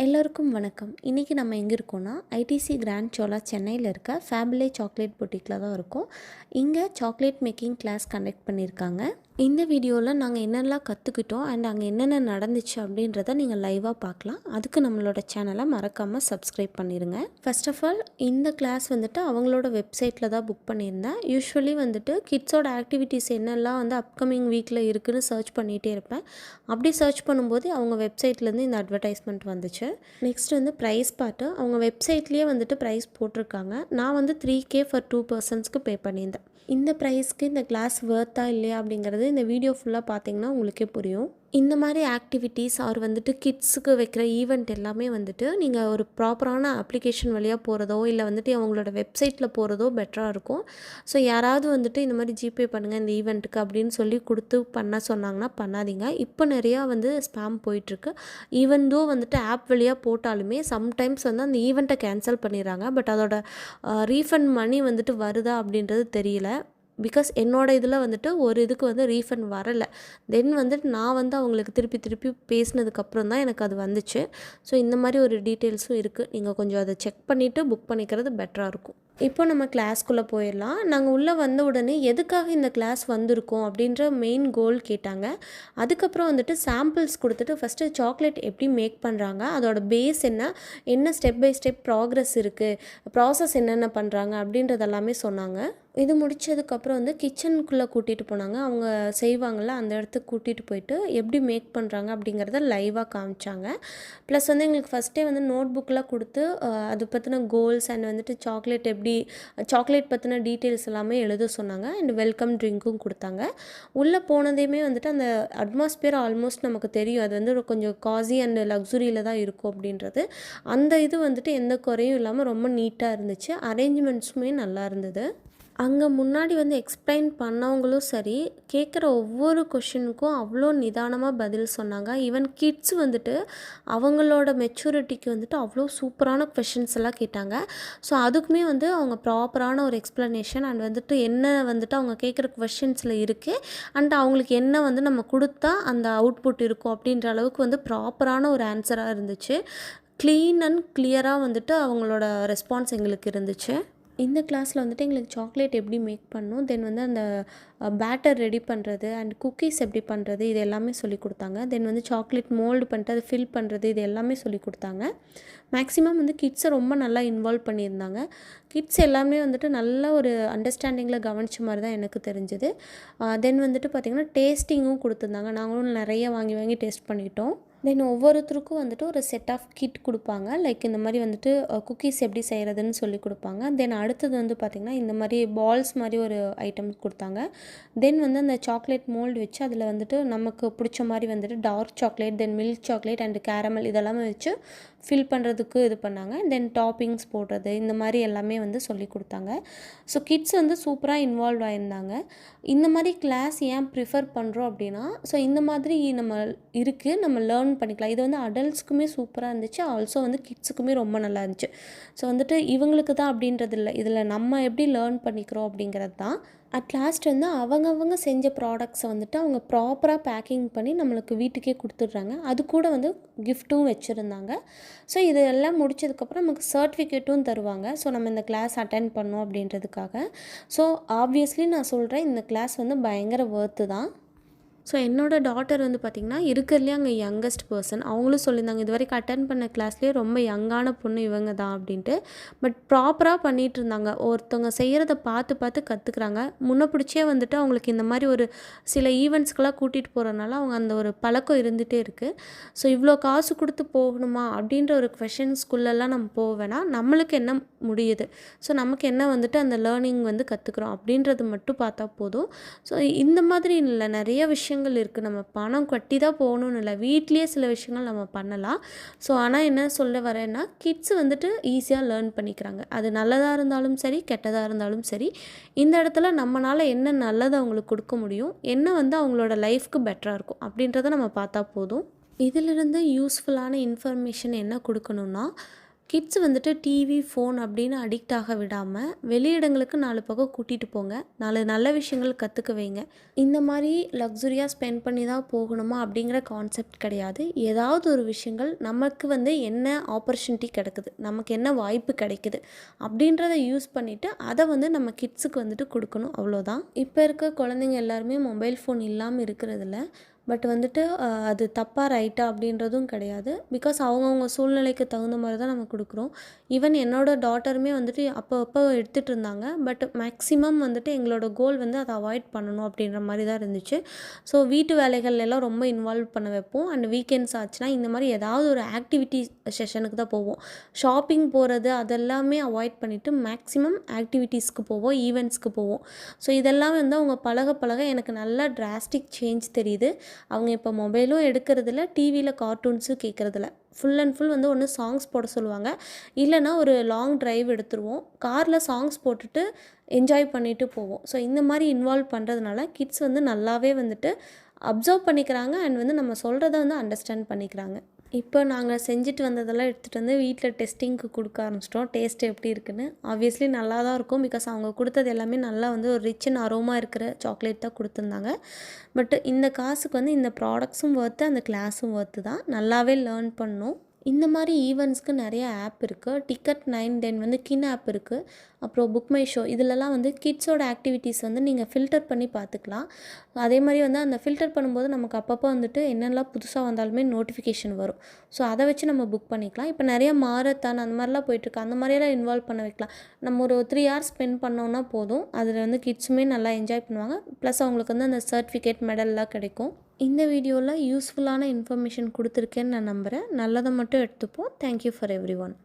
எல்லோருக்கும் வணக்கம். இன்றைக்கி நம்ம எங்கே இருக்கோம்னா, ஐடிசி கிராண்ட் சோலா சென்னையில் இருக்க ஃபேபிலே சாக்லேட் பொட்டிக்கில் தான் இருக்கோம். இங்கே சாக்லேட் மேக்கிங் கிளாஸ் கண்டக்ட் பண்ணியிருக்காங்க. இந்த வீடியோவில் நாங்கள் என்னென்னலாம் கற்றுக்கிட்டோம் அண்ட் அங்கே என்னென்ன நடந்துச்சு அப்படின்றத நீங்கள் லைவாக பார்க்கலாம். அதுக்கு நம்மளோட சேனலை மறக்காமல் சப்ஸ்கிரைப் பண்ணிடுங்க. ஃபர்ஸ்ட் ஆஃப் ஆல் இந்த கிளாஸ் வந்துட்டு அவங்களோட வெப்சைட்டில் தான் புக் பண்ணியிருந்தேன். யூஸ்வலி வந்துட்டு கிட்ஸோட ஆக்டிவிட்டீஸ் என்னெல்லாம் வந்து அப்கமிங் வீக்கில் இருக்குதுன்னு சர்ச் பண்ணிகிட்டே இருப்பேன். அப்படி சர்ச் பண்ணும்போது அவங்க வெப்சைட்லேருந்து இந்த அட்வர்டைஸ்மெண்ட் வந்துச்சு. நெக்ஸ்ட் வந்து ப்ரைஸ் பார்ட்டு அவங்க வெப்சைட்லேயே வந்துட்டு ப்ரைஸ் போட்டிருக்காங்க. நான் வந்து 3K ஃபார் 2 பர்சன்ஸ்க்கு பே பண்ணியிருந்தேன். இந்த ப்ரைஸ்க்கு இந்த கிளாஸ் வர்த்தா இல்லையா அப்படிங்கிறது இந்த வீடியோ ஃபுல்லாக பார்த்தீங்கன்னா உங்களுக்கே புரியும். இந்த மாதிரி ஆக்டிவிட்டீஸ் அவர் வந்துட்டு கிட்ஸுக்கு வைக்கிற ஈவெண்ட் எல்லாமே வந்துட்டு நீங்கள் ஒரு ப்ராப்பரான அப்ளிகேஷன் வழியாக போகிறதோ இல்லை வந்துட்டு அவங்களோட வெப்சைட்டில் போகிறதோ பெட்டராக இருக்கும். ஸோ யாராவது வந்துட்டு இந்த மாதிரி ஜிபே பண்ணுங்கள் இந்த ஈவெண்ட்டுக்கு அப்படின்னு சொல்லி கொடுத்து பண்ண சொன்னாங்கன்னா பண்ணாதீங்க. இப்போ நிறையா வந்து ஸ்பேம் போயிட்டுருக்கு. ஈவன் தோ வந்துட்டு ஆப் வழியாக போட்டாலுமே சம்டைம்ஸ் வந்து அந்த ஈவெண்ட்டை கேன்சல் பண்ணிடுறாங்க. பட் அதோட ரீஃபண்ட் மணி வந்துட்டு வருதா அப்படின்றது தெரியல. பிகாஸ் என்னோடய இதில் வந்துட்டு ஒரு இதுக்கு வந்து ரீஃபண்ட் வரலை. தென் வந்துட்டு நான் வந்து அவங்களுக்கு திருப்பி பேசினதுக்கப்புறம் தான் எனக்கு அது வந்துச்சு. ஸோ இந்த மாதிரி ஒரு டீட்டெயில்ஸும் இருக்குது. நீங்கள் கொஞ்சம் அதை செக் பண்ணிவிட்டு புக் பண்ணிக்கிறது பெட்டராக இருக்கும். இப்போ நம்ம கிளாஸ்க்குள்ளே போயிடலாம். நாங்கள் உள்ளே வந்த உடனே எதுக்காக இந்த கிளாஸ் வந்திருக்கோம் அப்படின்ற மெயின் கோல் கேட்டாங்க. அதுக்கப்புறம் வந்துட்டு சாம்பிள்ஸ் கொடுத்துட்டு ஃபஸ்ட்டு சாக்லேட் எப்படி மேக் பண்ணுறாங்க, அதோட பேஸ் என்ன ஸ்டெப் பை ஸ்டெப் ப்ராக்ரஸ் இருக்குது, ப்ராசஸ் என்னென்ன பண்ணுறாங்க அப்படின்றது எல்லாமே சொன்னாங்க. இது முடித்ததுக்கப்புறம் வந்து கிச்சனுக்குள்ளே கூட்டிகிட்டு போனாங்க. அவங்க செய்வாங்கள்ல அந்த இடத்துக்கு கூட்டிகிட்டு போயிட்டு எப்படி மேக் பண்ணுறாங்க அப்படிங்கிறத லைவாக காமிச்சாங்க. ப்ளஸ் வந்து எங்களுக்கு ஃபஸ்ட்டே வந்து நோட் புக்கெலாம் கொடுத்து அது பற்றின கோல்ஸ் அண்ட் வந்துட்டு சாக்லேட் பற்றின டீட்டெயில்ஸ் எல்லாமே எழுத சொன்னாங்க. அண்ட் வெல்கம் ட்ரிங்க்கும் கொடுத்தாங்க. உள்ளே போனதையுமே வந்துட்டு அந்த அட்மாஸ்பியர் ஆல்மோஸ்ட் நமக்கு தெரியும். அது வந்து கொஞ்சம் காசி அண்ட் லக்ஸுரியில் தான் இருக்கும் அப்படின்றது. அந்த இது வந்துட்டு எந்த குறையும் இல்லாமல் ரொம்ப நீட்டாக இருந்துச்சு. அரேஞ்ச்மெண்ட்ஸுமே நல்லா இருந்தது. அங்கே முன்னாடி வந்து எக்ஸ்பிளைன் பண்ணவங்களும் சரி, கேட்குற ஒவ்வொரு கொஷினுக்கும் அவ்வளோ நிதானமாக பதில் சொன்னாங்க. ஈவன் கிட்ஸ் வந்துட்டு அவங்களோட மெச்சூரிட்டிக்கு வந்துட்டு அவ்வளோ சூப்பரான கொஷின்ஸ் எல்லாம் கேட்டாங்க. ஸோ அதுக்குமே வந்து அவங்க ப்ராப்பரான ஒரு எக்ஸ்ப்ளனேஷன் அண்ட் வந்துட்டு என்ன வந்துட்டு அவங்க கேட்குற கொஷின்ஸில் இருக்குது அண்ட் அவங்களுக்கு என்ன வந்து நம்ம கொடுத்தா அந்த அவுட்புட் இருக்கும் அப்படின்ற அளவுக்கு வந்து ப்ராப்பரான ஒரு ஆன்சராக இருந்துச்சு. க்ளீன் அண்ட் கிளியராக வந்துட்டு அவங்களோட ரெஸ்பான்ஸ் எங்களுக்கு இருந்துச்சு. இந்த கிளாஸில் வந்துட்டு எங்களுக்கு சாக்லேட் எப்படி மேக் பண்ணணும், தென் வந்து அந்த பேட்டர் ரெடி பண்ணுறது அண்ட் குக்கீஸ் எப்படி பண்ணுறது இது எல்லாமே சொல்லி கொடுத்தாங்க. தென் வந்து சாக்லேட் மோல்டு பண்ணிட்டு அதை ஃபில் பண்ணுறது இது எல்லாமே சொல்லி கொடுத்தாங்க. மேக்ஸிமம் வந்து கிட்ஸை ரொம்ப நல்லா இன்வால்வ் பண்ணியிருந்தாங்க. கிட்ஸ் எல்லாமே வந்துட்டு நல்ல ஒரு அண்டர்ஸ்டாண்டிங்கில் கவனித்த மாதிரி தான் எனக்கு தெரிஞ்சுது. தென் வந்துட்டு பார்த்திங்கன்னா டேஸ்டிங்கும் கொடுத்துருந்தாங்க. நாங்களும் நிறைய வாங்கி டேஸ்ட் பண்ணிட்டோம். தென் ஒவ்வொருத்தருக்கும் வந்துட்டு ஒரு செட் ஆஃப் கிட் கொடுப்பாங்க. லைக் இந்த மாதிரி வந்துட்டு குக்கீஸ் எப்படி செய்கிறதுன்னு சொல்லி கொடுப்பாங்க. தென் அடுத்தது வந்து பார்த்திங்கன்னா இந்த மாதிரி பால்ஸ் மாதிரி ஒரு ஐட்டம் கொடுத்தாங்க. தென் வந்து அந்த சாக்லேட் மோல்டு வச்சு அதில் வந்துட்டு நமக்கு பிடிச்ச மாதிரி வந்துட்டு dark chocolate, then milk chocolate and caramel இதெல்லாமே வச்சு ஃபில் பண்ணுறதுக்கு இது பண்ணாங்க. தென் டாப்பிங்ஸ் போடுறது இந்த மாதிரி எல்லாமே வந்து சொல்லி கொடுத்தாங்க. ஸோ கிட்ஸ் வந்து சூப்பராக இன்வால்வ் ஆகியிருந்தாங்க. இந்த மாதிரி கிளாஸ் ஏன் ப்ரிஃபர் பண்ணுறோம் அப்படின்னா, ஸோ இந்த மாதிரி நம்ம இருக்குது, நம்ம லேர்ன் பண்ணிக்கலாம். இது வந்து அடல்ட்ஸ்க்குமே சூப்பராக இருந்துச்சு. ஆல்சோ வந்து கிட்ஸுக்குமே ரொம்ப நல்லா இருந்துச்சு. ஸோ வந்துட்டு இவங்களுக்கு தான் அப்படின்றது இல்லை, இதில் நம்ம எப்படி லேர்ன் பண்ணிக்கிறோம் அப்படிங்கிறது தான். அட் லாஸ்ட் வந்து அவங்கவுங்க செஞ்ச ப்ராடக்ட்ஸை வந்துட்டு அவங்க ப்ராப்பராக பேக்கிங் பண்ணி நம்மளுக்கு வீட்டுக்கே கொடுத்துட்றாங்க. அது கூட வந்து கிஃப்ட்டும் வச்சுருந்தாங்க. ஸோ இது எல்லாம் முடிச்சதுக்கப்புறம் நமக்கு சர்டிஃபிகேட்டும் தருவாங்க. ஸோ நம்ம இந்த கிளாஸ் அட்டென்ட் பண்ணோம் அப்படின்றதுக்காக. ஸோ ஆப்வியஸ்லி நான் சொல்கிறேன், இந்த கிளாஸ் வந்து பயங்கர வொர்த்து தான். ஸோ என்னோடய டாட்டர் வந்து பார்த்திங்கன்னா இருக்கிறதுலே அங்கே யங்கஸ்ட் பர்சன். அவங்களும் சொல்லியிருந்தாங்க இது வரைக்கும் அட்டன் பண்ண கிளாஸ்லேயே ரொம்ப யங்கான பொண்ணு இவங்க தான் அப்படின்ட்டு. பட் ப்ராப்பராக பண்ணிகிட்டு இருந்தாங்க. ஒருத்தவங்க செய்கிறத பார்த்து கற்றுக்குறாங்க. பிடிச்சே வந்துட்டு அவங்களுக்கு இந்த மாதிரி ஒரு சில ஈவெண்ட்ஸ்க்கெலாம் கூட்டிகிட்டு போகிறனால அவங்க அந்த ஒரு பழக்கம் இருந்துகிட்டே இருக்குது. ஸோ இவ்வளோ காசு கொடுத்து போகணுமா அப்படின்ற ஒரு கொஷின்ஸ்குள்ளெல்லாம் நம்ம போக வேணாம். நம்மளுக்கு என்ன முடியுது, ஸோ நமக்கு என்ன வந்துட்டு அந்த லேர்னிங் வந்து கற்றுக்குறோம் அப்படின்றது மட்டும் பார்த்தா போதும். ஸோ இந்த மாதிரி இல்லை, நிறைய விஷயங்கள் இருக்குது. நம்ம பணம் கட்டி தான் போகணுன்னு இல்லை, வீட்லேயே சில விஷயங்கள் நம்ம பண்ணலாம். ஸோ ஆனால் என்ன சொல்ல வரேன்னா, கிட்ஸ் வந்துட்டு ஈஸியாக லேர்ன் பண்ணிக்கிறாங்க. அது நல்லதாக இருந்தாலும் சரி, கெட்டதாக இருந்தாலும் சரி. இந்த இடத்துல நம்மளால் என்ன நல்லதை அவங்களுக்கு கொடுக்க முடியும், என்ன வந்து அவங்களோட லைஃப்க்கு பெட்டராக இருக்கும் அப்படின்றத நம்ம பார்த்தா போதும். இதிலிருந்து யூஸ்ஃபுல்லான இன்ஃபர்மேஷன் என்ன கொடுக்கணுன்னா, கிட்ஸ் வந்துட்டு டிவி, ஃபோன் அப்படின்னு அடிக்ட் ஆக விடாமல் வெளியிடங்களுக்கு 4 பக்கம் கூட்டிகிட்டு போங்க. 4 நல்ல விஷயங்கள் கற்றுக்க வைங்க. இந்த மாதிரி லக்ஸுரியாக ஸ்பெண்ட் பண்ணி தான் போகணுமா அப்படிங்கிற கான்செப்ட் கிடையாது. ஏதாவது ஒரு விஷயங்கள் நமக்கு வந்து என்ன ஆப்பர்ச்சுனிட்டி கிடைக்குது, நமக்கு என்ன வாய்ப்பு கிடைக்குது அப்படின்றத யூஸ் பண்ணிவிட்டு அதை வந்து நம்ம கிட்ஸுக்கு வந்துட்டு கொடுக்கணும், அவ்வளோதான். இப்போ இருக்க குழந்தைங்க எல்லாருமே மொபைல் ஃபோன் இல்லாமல் இருக்கிறதில்ல. பட் வந்துட்டு அது தப்பா ரைட்டா அப்படின்றதும் கிடையாது. பிகாஸ் அவங்கவுங்க சூழ்நிலைக்கு தகுந்த மாதிரி தான் நம்ம கொடுக்குறோம். ஈவன் என்னோட டாட்டருமே வந்துட்டு அப்போ எடுத்துகிட்டு இருந்தாங்க. பட் மேக்ஸிமம் வந்துட்டு எங்களோட கோல் வந்து அதை அவாய்ட் பண்ணணும் அப்படின்ற மாதிரி தான் இருந்துச்சு. ஸோ வீட்டு வேலைகள் எல்லாம் ரொம்ப இன்வால்வ் பண்ண வைப்போம். அண்ட் வீக்கெண்ட்ஸ் ஆச்சுன்னா இந்த மாதிரி ஏதாவது ஒரு ஆக்டிவிட்டி செஷனுக்கு தான் போவோம். ஷாப்பிங் போகிறது அதெல்லாமே அவாய்ட் பண்ணிவிட்டு மேக்ஸிமம் ஆக்டிவிட்டீஸ்க்கு போவோம், ஈவெண்ட்ஸ்க்கு போவோம். ஸோ இதெல்லாம் வந்து அவங்க பழக பழக எனக்கு நல்லா டிராஸ்டிக் சேஞ்ச் தெரியுது. அவங்க இப்போ மொபைலும் எடுக்கிறதில்ல, டிவியில் கார்ட்டூன்ஸும் கேட்குறதில்ல. ஃபுல் அண்ட் ஃபுல் வந்து ஒன்று சாங்ஸ் போட சொல்லுவாங்க, இல்லைனா ஒரு லாங் ட்ரைவ் எடுத்துருவோம். காரில் சாங்ஸ் போட்டுட்டு என்ஜாய் பண்ணிவிட்டு போவோம். ஸோ இந்த மாதிரி இன்வால்வ் பண்ணுறதுனால கிட்ஸ் வந்து நல்லாவே வந்துட்டு அப்சர்வ் பண்ணிக்கிறாங்க அண்ட் வந்து நம்ம சொல்கிறத வந்து அண்டர்ஸ்டாண்ட் பண்ணிக்கிறாங்க. இப்போ நாங்கள் செஞ்சுட்டு வந்ததெல்லாம் எடுத்துகிட்டு வந்து வீட்டில் டெஸ்டிங்க்கு கொடுக்க ஆரம்பிச்சிட்டோம். டேஸ்ட் எப்படி இருக்குன்னு. ஆப்வியஸ்லி நல்லா தான் இருக்கும். பிகாஸ் அவங்க கொடுத்தது எல்லாமே நல்லா வந்து ஒரு ரிச் அண்ட் அரோமா இருக்கிற சாக்லேட் தான் கொடுத்துருந்தாங்க. பட் இந்த காசுக்கு வந்து இந்த ப்ராடக்ட்ஸும் ஒர்த்து, அந்த கிளாஸும் ஒர்த்து தான். நல்லாவே லேர்ன் பண்ணோம். இந்த மாதிரி ஈவெண்ட்ஸ்க்கு நிறைய ஆப் இருக்குது. Ticket9 தென் வந்து கின் ஆப் இருக்குது. அப்புறம் புக் மை ஷோ இதிலலாம் வந்து கிட்ஸோட ஆக்டிவிட்டீஸ் வந்து நீங்கள் ஃபில்டர் பண்ணி பார்த்துக்கலாம். அதே மாதிரி வந்து அந்த ஃபில்டர் பண்ணும்போது நமக்கு அப்பப்போ வந்துட்டு என்னென்னலாம் புதுசாக வந்தாலுமே நோட்டிஃபிகேஷன் வரும். ஸோ அதை வச்சு நம்ம புக் பண்ணிக்கலாம். இப்போ நிறைய மாரத்தான் அந்த மாதிரிலாம் போயிட்டுருக்கு. அந்த மாதிரியெல்லாம் இன்வால்வ் பண்ண வைக்கலாம். நம்ம ஒரு 3 ஹார்ஸ் ஸ்பெண்ட் பண்ணோன்னா போதும். அதில் வந்து கிட்ஸுமே நல்லா என்ஜாய் பண்ணுவாங்க. ப்ளஸ் அவங்களுக்கு வந்து அந்த சர்டிஃபிகேட், மெடல்லாம் கிடைக்கும். இந்த வீடியோவில் யூஸ்ஃபுல்லான இன்ஃபர்மேஷன் கொடுத்துருக்கேன்னு நான் நம்புகிறேன். நல்லதை மட்டும் எடுத்துப்போம். Thank you for every one.